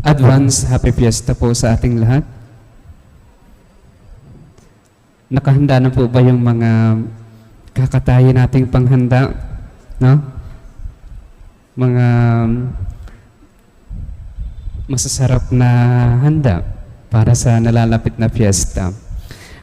Advance Happy Fiesta po sa ating lahat. Nakahanda na po ba yung mga kakatayin nating panghanda? No? Mga masasarap na handa para sa nalalapit na fiesta.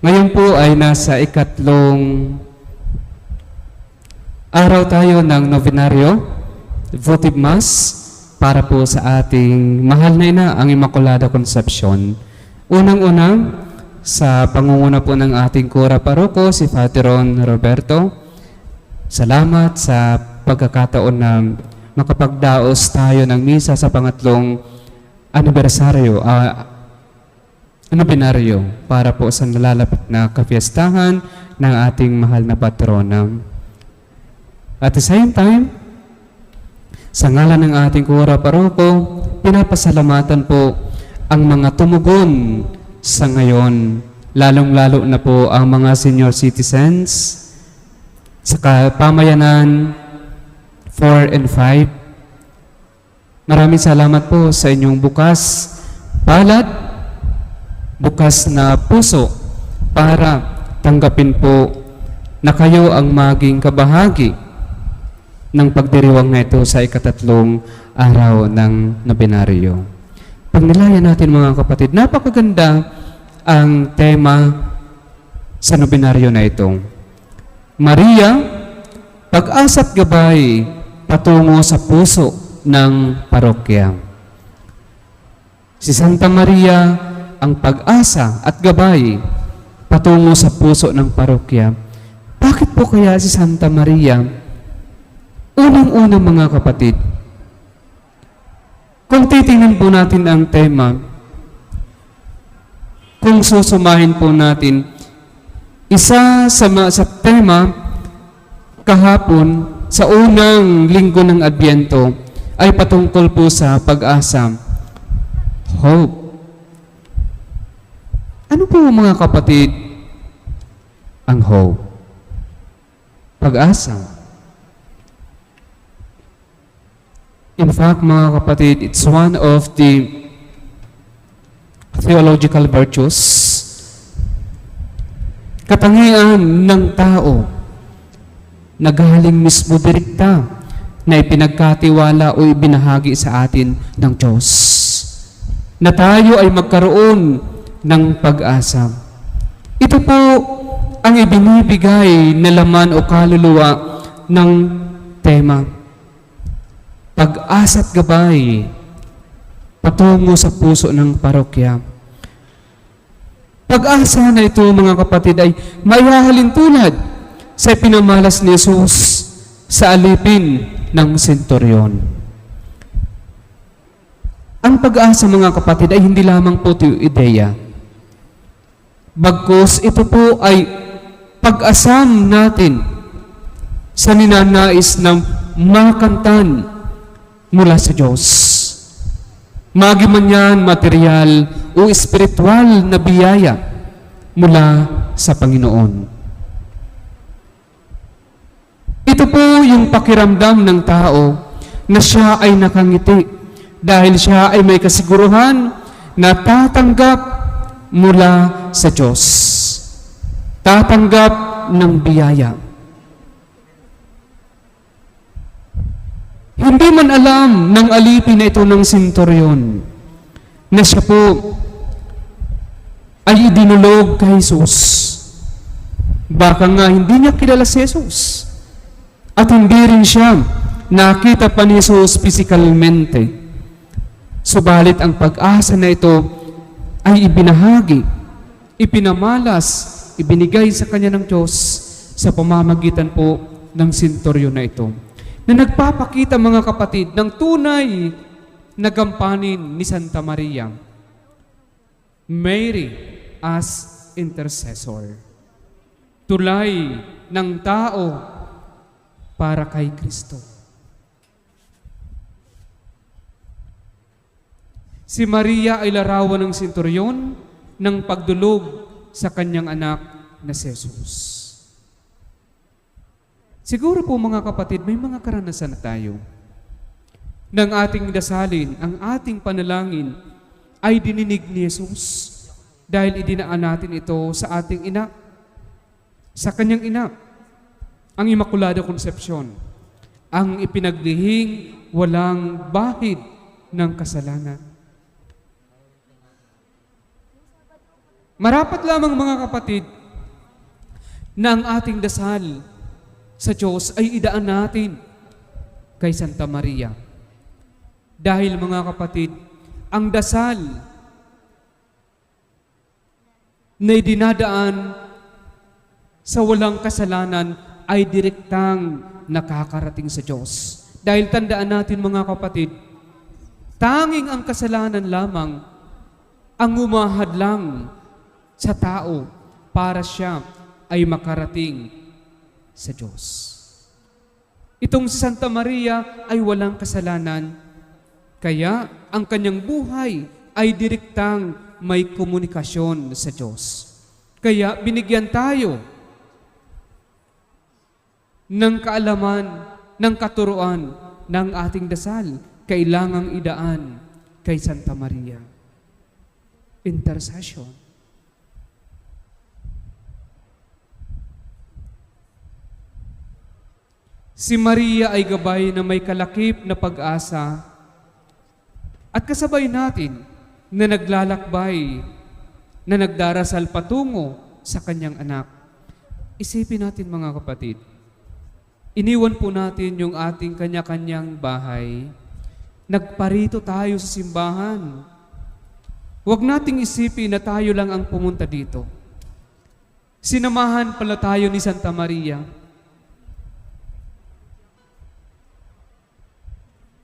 Ngayon po ay nasa ikatlong araw tayo ng novenaryo, votive mass, para po sa ating mahal na ina, ang Immaculada Conception. Unang-una, sa pangunguna po ng ating kura paroko, si Father Ron Roberto, salamat sa pagkakataon na makapagdaos tayo ng misa sa pangatlong novenaryo para po sa nalalapit na kafiestahan ng ating mahal na patrona. At the same time, sa ngalan ng ating kura paroko, pinapasalamatan po ang mga tumugon sa ngayon, lalong-lalo na po ang mga senior citizens sa pamayanan 4 and 5. Maraming salamat po sa inyong bukas palad, bukas na puso para tanggapin po na kayo ang maging kabahagi ng pagdiriwang na ito sa ikatatlong araw ng novenaryo. Pagnilayan natin mga kapatid, napakaganda ang tema sa novenaryo na ito. Maria, pag-asa't gabay patungo sa puso ng parokya. Si Santa Maria, ang pag-asa at gabay patungo sa puso ng parokya. Bakit po kaya si Santa Maria? Unang-unang mga kapatid, kung titingnan po natin ang tema, kung susumahin po natin, isa sa tema kahapon sa unang linggo ng Adbyento ay patungkol po sa pag-asa, hope. Ano po mga kapatid ang hope? Pag-asa. In fact, mga kapatid, it's one of the theological virtues. Katangian ng tao na galing mismo direkta na ipinagkatiwala o ibinahagi sa atin ng Diyos. Na tayo ay magkaroon ng pag-asa. Ito po ang ibinibigay na laman o kaluluwa ng tema. Pag-asa't gabay patungo sa puso ng parokya. Pag-asa na ito, mga kapatid, ay maihahalin tulad sa pinamalas ni Jesus sa alipin ng senturyon. Ang pag-asa, mga kapatid, ay hindi lamang po ito ideya. Bagkus ito po ay pag-asam natin sa ninanais ng makantan mula sa Diyos. Magi man yan material o espiritual na biyaya mula sa Panginoon. Ito po yung pakiramdam ng tao na siya ay nakangiti dahil siya ay may kasiguruhan na tatanggap mula sa Diyos. Tatanggap ng biyaya. Hindi man alam ng alipin na ito ng senturyon na siya po ay idinulog kay Jesus. Baka nga hindi niya kilala si Jesus. At hindi rin siya nakita pa ni Jesus physicalmente. Subalit ang pag-asa na ito ay ibinahagi, ipinamalas, ibinigay sa kanya ng Diyos sa pamamagitan po ng senturyon na ito. Na nagpapakita, mga kapatid, ng tunay na gampanin ni Santa Maria. Mary as intercessor. Tulay ng tao para kay Kristo. Si Maria ay larawan ng senturyon ng pagdulog sa kanyang anak na si Jesus. Siguro po mga kapatid, may mga karanasan na tayo ng ating dasalin, ang ating panalangin, ay dininig ni Jesus dahil idinaan natin ito sa ating ina, sa kanyang ina, ang Immaculada Concepcion, ang ipinaglihing walang bahid ng kasalanan. Marapat lamang mga kapatid na ang ating dasal sa Diyos ay idaan natin kay Santa Maria. Dahil mga kapatid, ang dasal na dinadaan sa walang kasalanan ay direktang nakakarating sa Diyos. Dahil tandaan natin mga kapatid, tanging ang kasalanan lamang ang umahadlang sa tao para siya ay makarating sa Diyos. Itong si Santa Maria ay walang kasalanan, kaya ang kanyang buhay ay direktang may komunikasyon sa Diyos. Kaya binigyan tayo ng kaalaman, ng katuruan ng ating dasal, kailangang idaan kay Santa Maria. Intercession. Si Maria ay gabay na may kalakip na pag-asa at kasabay natin na naglalakbay, na nagdarasal patungo sa kanyang anak. Isipin natin mga kapatid, iniwan po natin yung ating kanya-kanyang bahay. Nagparito tayo sa simbahan. Huwag nating isipin na tayo lang ang pumunta dito. Sinamahan pala tayo ni Santa Maria.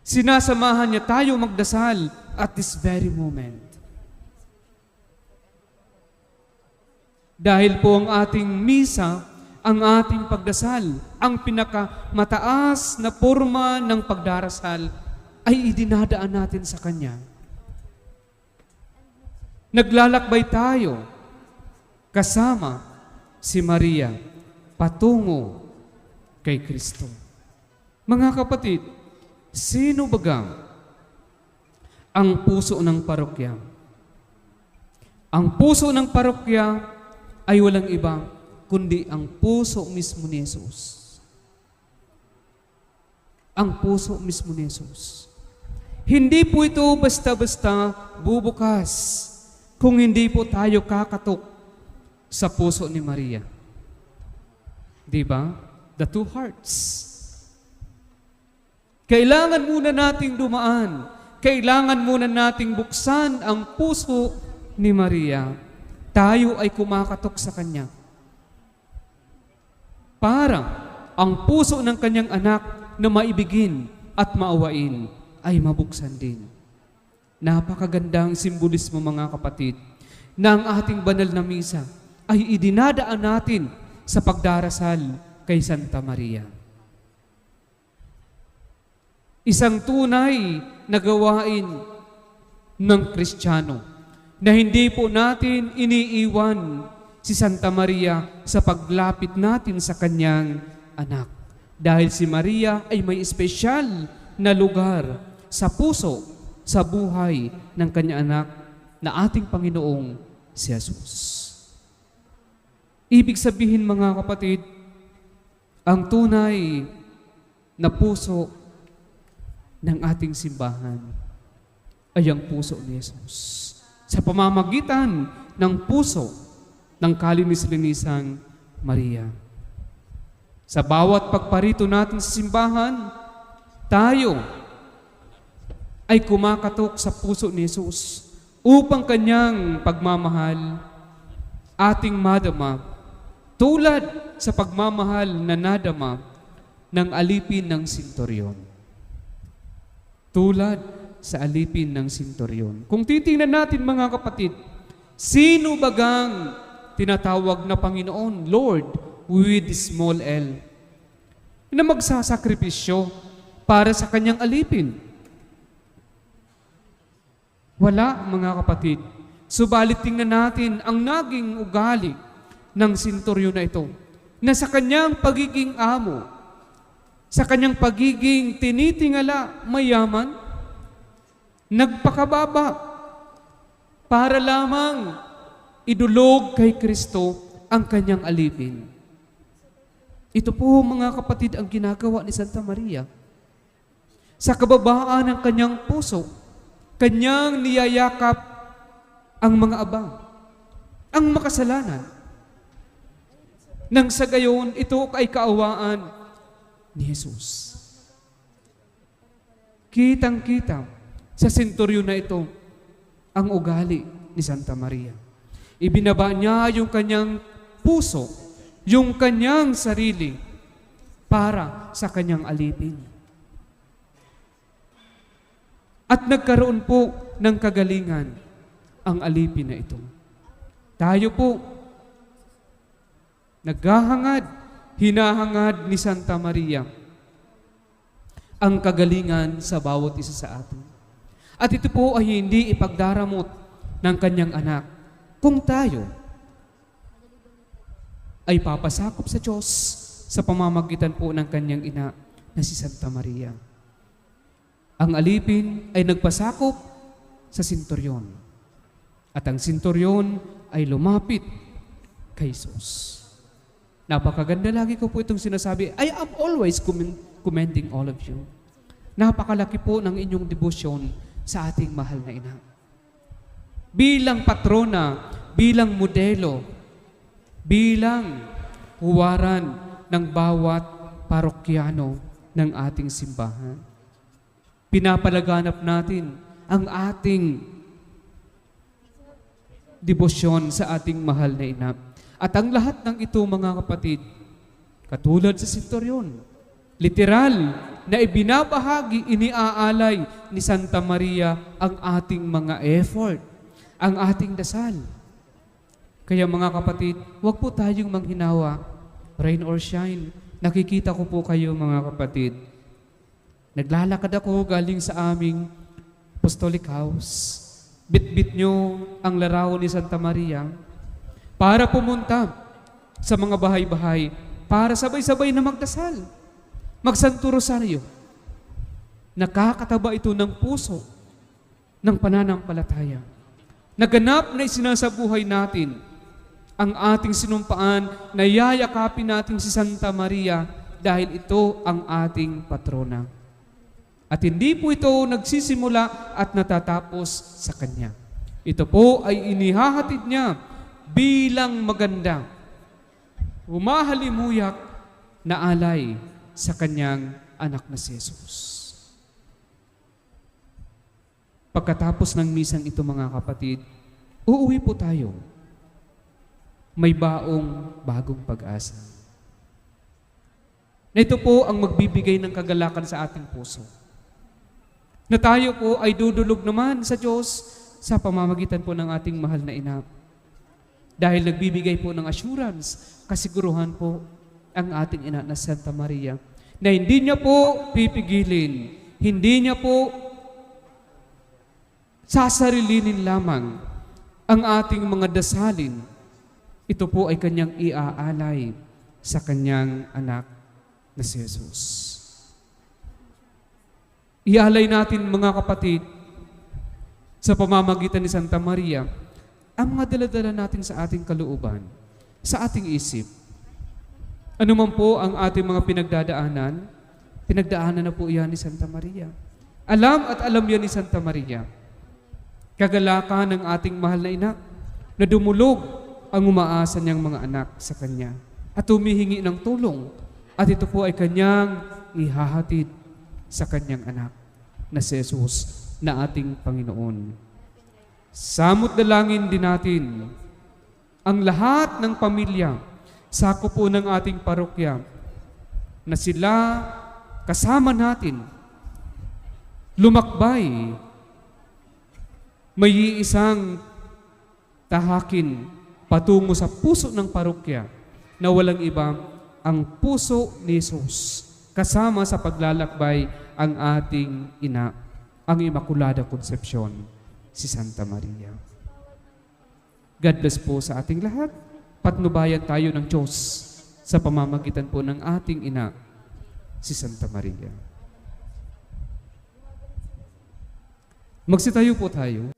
Sinasamahan niya tayo magdasal at this very moment. Dahil po ang ating misa, ang ating pagdasal, ang pinakamataas na forma ng pagdarasal ay idinadaan natin sa Kanya. Naglalakbay tayo kasama si Maria patungo kay Kristo. Mga kapatid, sino bagang ang puso ng parokya? Ang puso ng parokya ay walang iba kundi ang puso mismo ni Jesus. Ang puso mismo ni Jesus. Hindi po ito basta-basta bubukas kung hindi po tayo kakatok sa puso ni Maria. Di ba? The two hearts. Kailangan muna nating dumaan. Kailangan muna nating buksan ang puso ni Maria. Tayo ay kumakatok sa Kanya. Para ang puso ng Kanyang anak na maibigin at maawain ay mabuksan din. Napakagandang simbolismo mga kapatid na ang ating banal na misa ay idinadaan natin sa pagdarasal kay Santa Maria. Isang tunay na gawain ng Kristiyano na hindi po natin iniiwan si Santa Maria sa paglapit natin sa kanyang anak. Dahil si Maria ay may espesyal na lugar sa puso, sa buhay ng kanyang anak na ating Panginoong si Jesus. Ibig sabihin mga kapatid, ang tunay na puso ng ating simbahan ay ang puso ni Jesus. Sa pamamagitan ng puso ng kalinis-linisang Maria. Sa bawat pagparito natin sa simbahan, tayo ay kumakatok sa puso ni Jesus upang kanyang pagmamahal ating madama tulad sa pagmamahal na nadama ng alipin ng senturyon. Tulad sa alipin ng senturyon. Kung titingnan natin mga kapatid, sino bagang tinatawag na Panginoon, Lord, with small l, na magsasakripisyo para sa kanyang alipin? Wala mga kapatid. Subalit tingnan natin ang naging ugali ng senturyon na ito, na sa kanyang pagiging amo, sa kanyang pagiging tinitingala mayaman, nagpakababa para lamang idulog kay Kristo ang kanyang alipin. Ito po mga kapatid ang ginagawa ni Santa Maria. Sa kababaan ng kanyang puso, kanyang niyayakap ang mga abang, ang makasalanan. Nang sa gayon, ito ay kaawaan ni Jesus. Kitang-kita sa senturyon na ito ang ugali ni Santa Maria. Ibinaba niya yung kanyang puso, yung kanyang sarili para sa kanyang alipin. At nagkaroon po ng kagalingan ang alipin na ito. Tayo po, naghahangad, hinahangad ni Santa Maria ang kagalingan sa bawat isa sa atin. At ito po ay hindi ipagdaramot ng kanyang anak kung tayo ay papasakop sa Diyos sa pamamagitan po ng kanyang ina na si Santa Maria. Ang alipin ay nagpasakop sa senturyon. At ang senturyon ay lumapit kay Jesus. Napakaganda, lagi ko po itong sinasabi, I am always commending all of you. Napakalaki po ng inyong debosyon sa ating mahal na ina. Bilang patrona, bilang modelo, bilang huwaran ng bawat parokyano ng ating simbahan. Pinapalaganap natin ang ating debosyon sa ating mahal na ina. At ang lahat ng ito, mga kapatid, katulad sa senturyon, literal na ibinabahagi, iniaalay ni Santa Maria ang ating mga effort, ang ating dasal. Kaya mga kapatid, huwag po tayong manghinawa, rain or shine. Nakikita ko po kayo mga kapatid. Naglalakad ako galing sa aming apostolic house. Bit-bit nyo ang larawan ni Santa Maria para pumunta sa mga bahay-bahay para sabay-sabay na magdasal, magsanto rosaryo. Nakakataba ito ng puso ng pananampalataya. Naganap na isinasabuhay natin ang ating sinumpaan na yayakapin natin si Santa Maria dahil ito ang ating patrona. At hindi po ito nagsisimula at natatapos sa Kanya. Ito po ay inihahatid niya bilang maganda, humahalimuyak na alay sa Kanyang anak na si Jesus. Pagkatapos ng misang ito mga kapatid, uuwi po tayo. May baong bagong pag-asa. Na ito po ang magbibigay ng kagalakan sa ating puso. Na tayo po ay dudulog naman sa Diyos sa pamamagitan po ng ating mahal na ina. Dahil nagbibigay po ng assurance, kasiguruhan po ang ating ina na Santa Maria na hindi niya po pipigilin, hindi niya po sasarilinin lamang ang ating mga dasalin. Ito po ay Kanyang iaalay sa Kanyang anak na si Jesus. Ialay natin mga kapatid sa pamamagitan ni Santa Maria ang mga daladala natin sa ating kalooban, sa ating isip. Ano man po ang ating mga pinagdaanan na po iyan ni Santa Maria. Alam at alam yan ni Santa Maria. Kagalakan ng ating mahal na ina na dumulog ang umaasa niyang mga anak sa Kanya at humihingi ng tulong. At ito po ay Kanyang ihahatid sa Kanyang anak na si Jesus na ating Panginoon. Samot dalangin din natin ang lahat ng pamilya, sakop po ng ating parokya, na sila kasama natin, lumakbay, may iisang tahakin patungo sa puso ng parokya na walang iba ang puso ni Jesus, kasama sa paglalakbay ang ating ina, ang Immaculada Concepcion, si Santa Maria. God bless po sa ating lahat. Patnubayan tayo ng Diyos sa pamamagitan po ng ating ina si Santa Maria. Magsitayo po tayo.